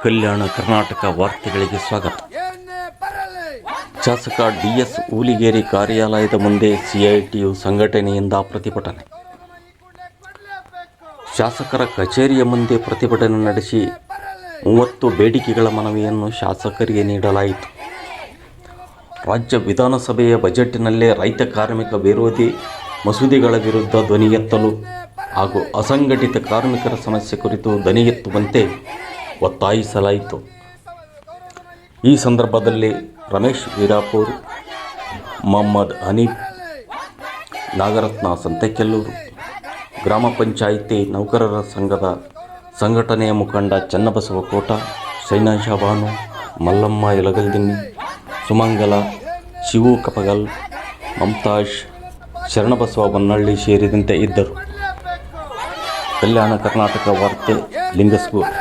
ಕಲ್ಯಾಣ ಕರ್ನಾಟಕ ವಾರ್ತೆಗಳಿಗೆ ಸ್ವಾಗತ. ಶಾಸಕ ಡಿಎಸ್ ಹುಲಿಗೇರಿ ಕಾರ್ಯಾಲಯದ ಮುಂದೆ ಸಿಐಟಿಯು ಸಂಘಟನೆಯಿಂದ ಪ್ರತಿಭಟನೆ. ಶಾಸಕರ ಕಚೇರಿಯ ಮುಂದೆ ಪ್ರತಿಭಟನೆ ನಡೆಸಿ 30 ಬೇಡಿಕೆಗಳ ಮನವಿಯನ್ನು ಶಾಸಕರಿಗೆ ನೀಡಲಾಯಿತು. ರಾಜ್ಯ ವಿಧಾನಸಭೆಯ ಬಜೆಟ್ನಲ್ಲೇ ರೈತ ಕಾರ್ಮಿಕ ವಿರೋಧಿ ಮಸೂದೆಗಳ ವಿರುದ್ಧ ಧ್ವನಿ ಎತ್ತಲು ಹಾಗೂ ಅಸಂಘಟಿತ ಕಾರ್ಮಿಕರ ಸಮಸ್ಯೆ ಕುರಿತು ಧ್ವನಿ ಎತ್ತುವಂತೆ ಒತ್ತಾಯಿಸಲಾಯಿತು. ಈ ಸಂದರ್ಭದಲ್ಲಿ ರಮೇಶ್ ವೀರಾಪುರ್, ಮೊಹಮ್ಮದ್ ಹನೀಫ್, ನಾಗರತ್ನ ಸಂತೆಕೆಲ್ಲೂರು, ಗ್ರಾಮ ಪಂಚಾಯಿತಿ ನೌಕರರ ಸಂಘದ ಸಂಘಟನೆಯ ಮುಖಂಡ ಚನ್ನಬಸವ ಕೋಟ, ಶೈನಾಶ ಬಾನು, ಮಲ್ಲಮ್ಮ ಯಲಗಲ್ದಿನ್ನಿ, ಸುಮಂಗಲ, ಶಿವು ಕಪಗಲ್, ಮಮತಾಜ್, ಶರಣಬಸವ ಬನ್ನಳ್ಳಿ ಸೇರಿದಂತೆ ಇದ್ದರು. ಕಲ್ಯಾಣ ಕರ್ನಾಟಕ ವಾರ್ತೆ, ಲಿಂಗಸ್ಗೂರು.